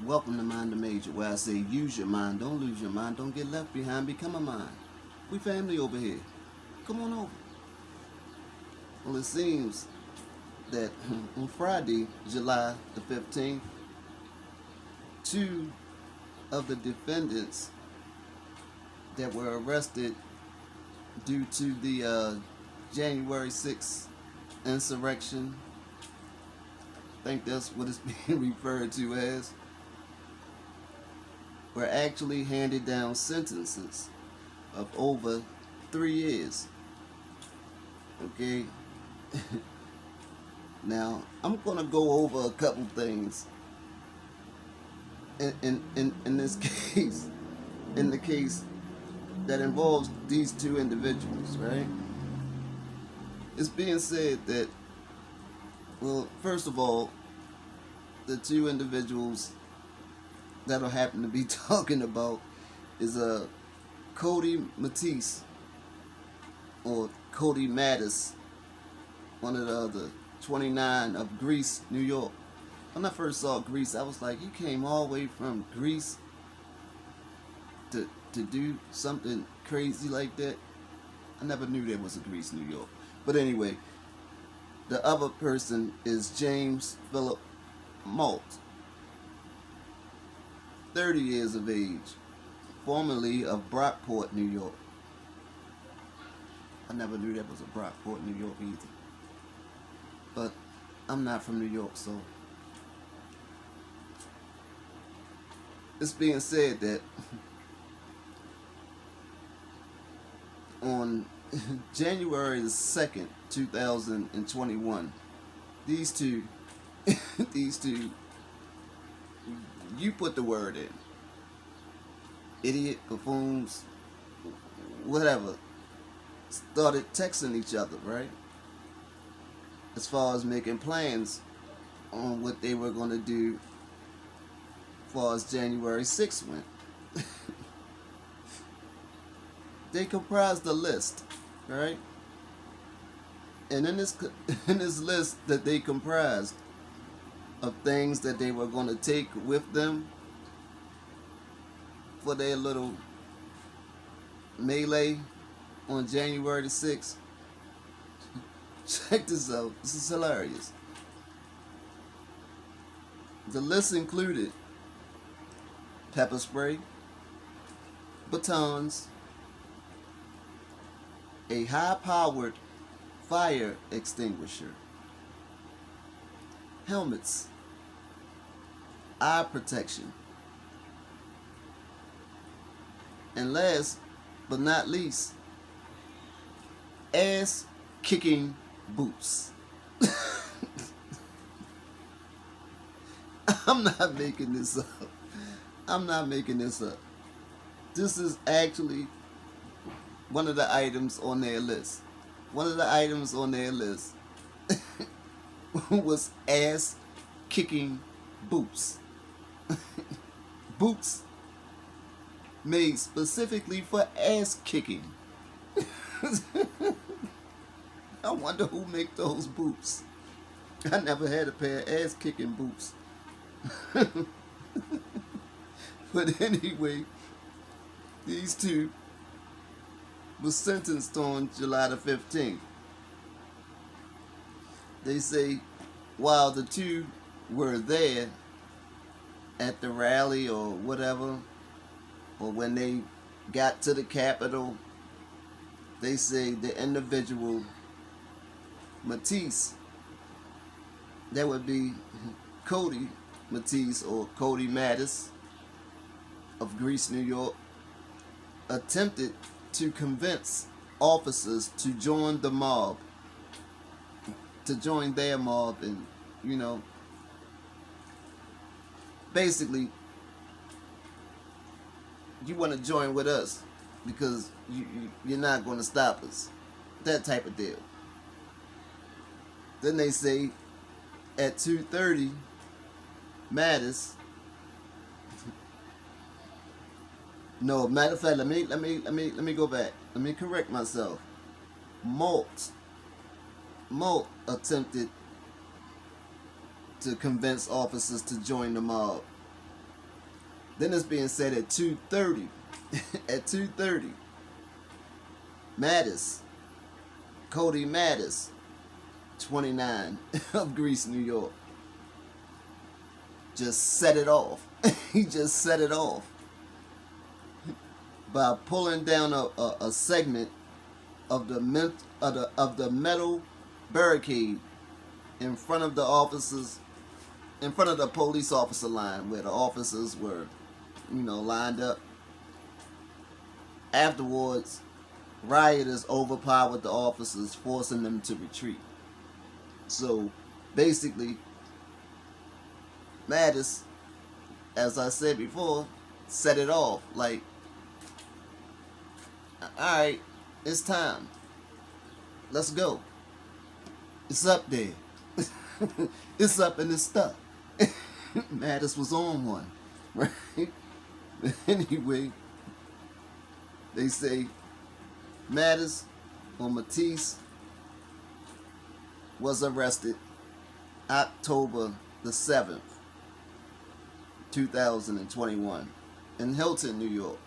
Welcome to Mind the Major, where I say use your mind, don't lose your mind, don't get left behind, become a mind. We family over here. Come on over. Well, it seems that on Friday, July the 15th, two of the defendants that were arrested due to the January 6th insurrection, I think that's what it's being referred to as, were actually handed down sentences of over 3 years. Okay? Now, I'm going to go over a couple things in this case, in the case that involves these two individuals, right? It's being said that, well, first of all, the two individuals that I happen to be talking about is Cody Mattice, or Cody Mattice, one of the other, 29 of Greece, New York. When I first saw Greece, I was like, you came all the way from Greece to do something crazy like that? I never knew there was a Greece, New York. But anyway, the other person is James Philip Mault, 30 years of age, formerly of Brockport, New York. I never knew there was a Brockport, New York either. But I'm not from New York, so it's being said that on January the 2nd, 2021, these two, you put the word in, idiot, buffoons, whatever, started texting each other, right? As far as making plans on what they were going to do as far as January 6th went. They comprised a list, right? And in this list that they comprised of things that they were going to take with them for their little melee on January the 6th. Check this out. This is hilarious. The list included pepper spray, batons, a high-powered fire extinguisher, helmets, eye protection, and last but not least, ass-kicking boots. I'm not making this up. I'm not making this up. This is actually one of the items on their list. One of the items on their list was ass-kicking boots. Boots made specifically for ass-kicking. I wonder who make those boots. I never had a pair of ass-kicking boots. But anyway, these two was sentenced on July the 15th. They say while the two were there at the rally or whatever, or when they got to the Capitol, they say the individual Mattice, that would be Cody Mattice or Cody Mattice of Greece, New York, attempted to convince officers to join the mob, to join their mob, and, you know, basically, you want to join with us because you're not going to stop us. That type of deal. Then they say at 2:30, Mattice. No, matter of fact, let me go back. Let me correct myself. Mault attempted to convince officers to join the mob. Then it's being said at 2:30. At 2:30, Mattice, Cody Mattice, 29, of Greece, New York, just set it off. He just set it off by pulling down a segment of the metal barricade in front of the officers, in front of the police officer line where the officers were, lined up. Afterwards, rioters overpowered the officers, forcing them to retreat. So basically, Mattice, as I said before, set it off. Like, alright, it's time. Let's go. It's up there. It's up and it's stuck. Mattice was on one. Right? Anyway, they say Mattice or Mattice was arrested October the 7th, 2021 in Hilton, New York.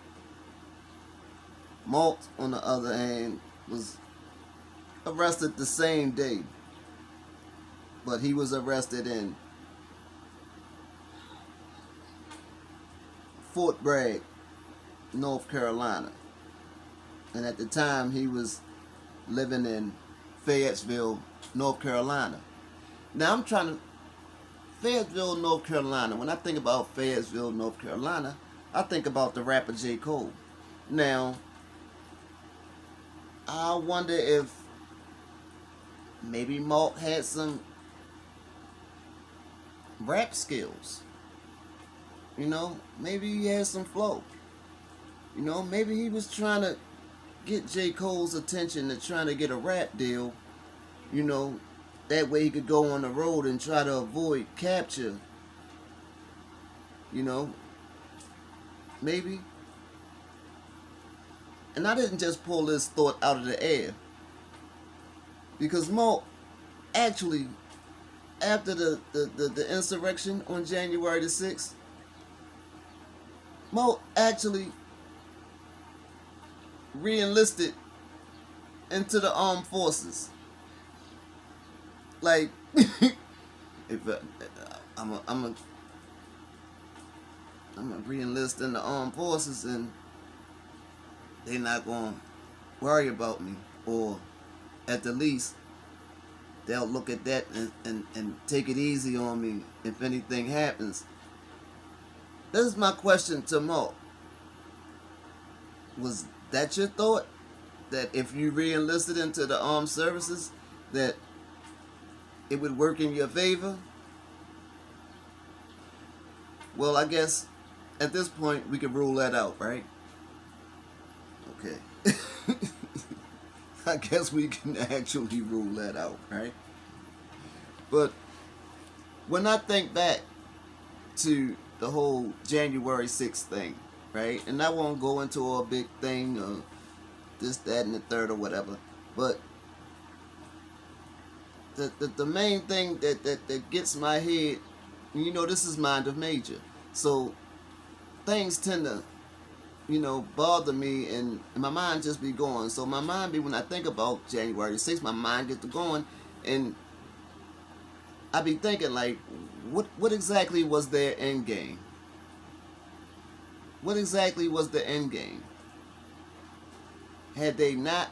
Mault, on the other hand, was arrested the same day, but he was arrested in Fort Bragg, North Carolina. And at the time, he was living in Fayetteville, North Carolina. Now, Fayetteville, North Carolina, when I think about Fayetteville, North Carolina, I think about the rapper J. Cole. Now, I wonder if maybe Mault had some rap skills. Maybe he had some flow. Maybe he was trying to get J. Cole's attention and trying to get a rap deal. That way he could go on the road and try to avoid capture. Maybe. And I didn't just pull this thought out of the air. Because Mault actually, after the insurrection on January the 6th, Mault actually re-enlisted into the armed forces. Like, if I'm a re-enlist in the armed forces, and they're not gonna worry about me, or at the least they'll look at that and take it easy on me if anything happens. This is my question to Mault. Was that your thought? That if you re-enlisted into the armed services, that it would work in your favor? Well, I guess at this point we can rule that out, right? Okay. I guess we can actually rule that out, right? But when I think back to the whole January 6th thing, right? And I won't go into a big thing of this, that, and the third or whatever. But the main thing that gets my head, this is mind of major. So things tend to, bother me, and my mind just be going. So my mind be, when I think about January 6th, my mind gets to going, and I be thinking, like, what exactly was their end game? What exactly was the end game? Had they not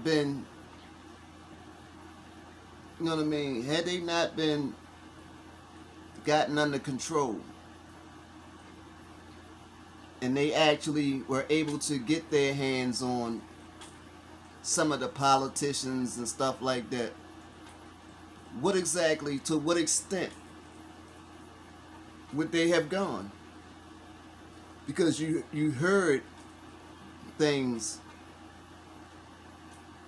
been, had they not been gotten under control, and they actually were able to get their hands on some of the politicians and stuff like that, what exactly, to what extent would they have gone? Because you heard things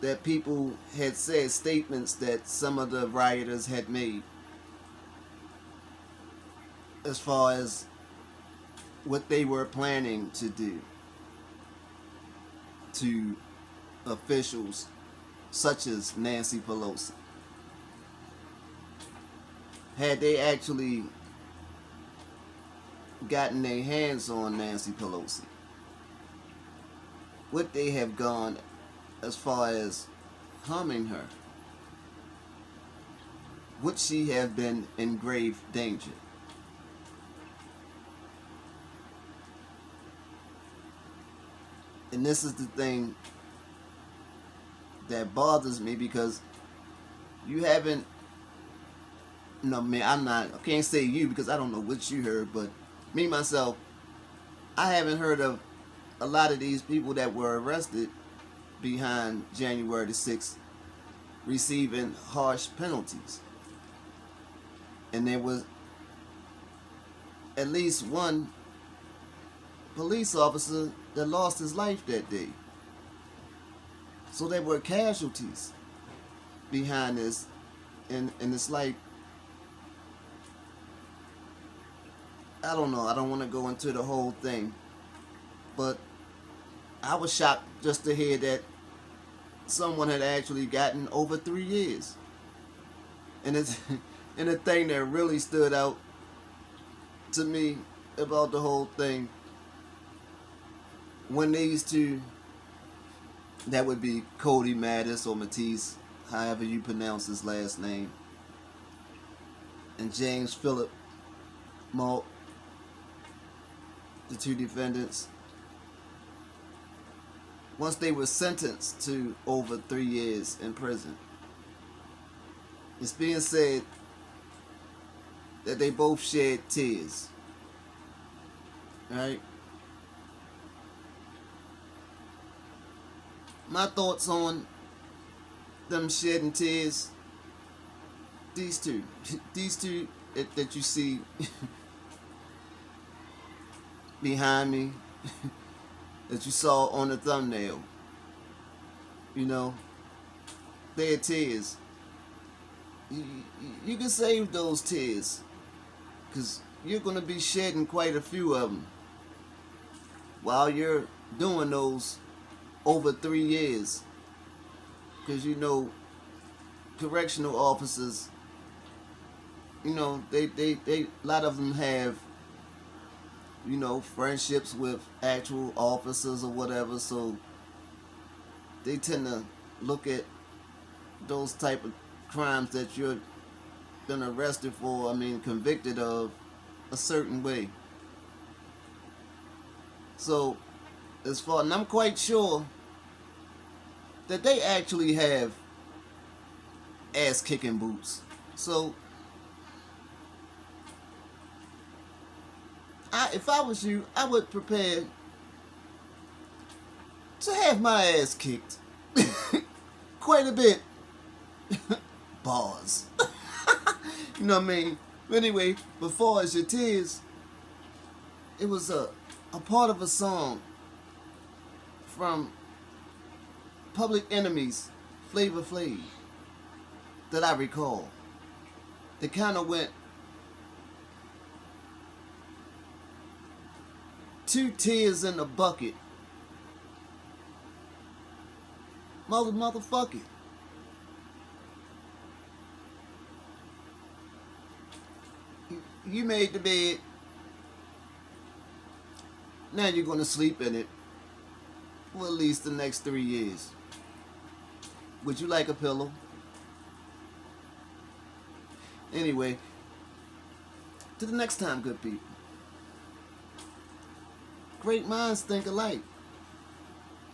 that people had said, statements that some of the rioters had made, as far as what they were planning to do to officials such as Nancy Pelosi. Had they actually gotten their hands on Nancy Pelosi, would they have gone as far as harming her? Would she have been in grave danger? And this is the thing that bothers me, because you haven't, I can't say you because I don't know what you heard, but me, myself, I haven't heard of a lot of these people that were arrested behind January the 6th receiving harsh penalties. And there was at least one police officer that lost his life that day. So there were casualties behind this, and it's like, I don't know, I don't want to go into the whole thing, but I was shocked just to hear that someone had actually gotten over 3 years. And it's and the thing that really stood out to me about the whole thing, when these two, that would be Cody Mattice or Mattice, however you pronounce his last name, and James Philip Mault, the two defendants, once they were sentenced to over 3 years in prison, it's being said that they both shed tears. Right? My thoughts on them shedding tears, these two that you see behind me, that you saw on the thumbnail, their tears. You can save those tears, because you're going to be shedding quite a few of them while you're doing those over 3 years. Because correctional officers, they a lot of them have friendships with actual officers or whatever, so they tend to look at those type of crimes that you're been arrested for, convicted of, a certain way. So, and I'm quite sure that they actually have ass-kicking boots. So, if I was you, I would prepare to have my ass kicked quite a bit. Bars. You know what I mean? But anyway, before as your tears, it was a part of a song from Public Enemy's Flavor Flav that I recall. That kind of went, 2 tears in a bucket. Motherfucker. You made the bed. Now you're going to sleep in it for at least the next 3 years. Would you like a pillow? Anyway, to the next time, good people. Great minds think alike.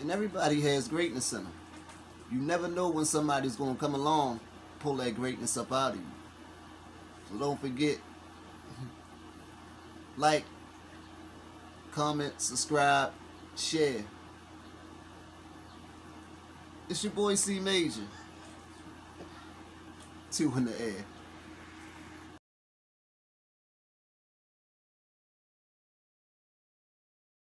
And everybody has greatness in them. You never know when somebody's going to come along, pull that greatness up out of you. So don't forget, like, comment, subscribe, share. It's your boy C Major. 2 in the air.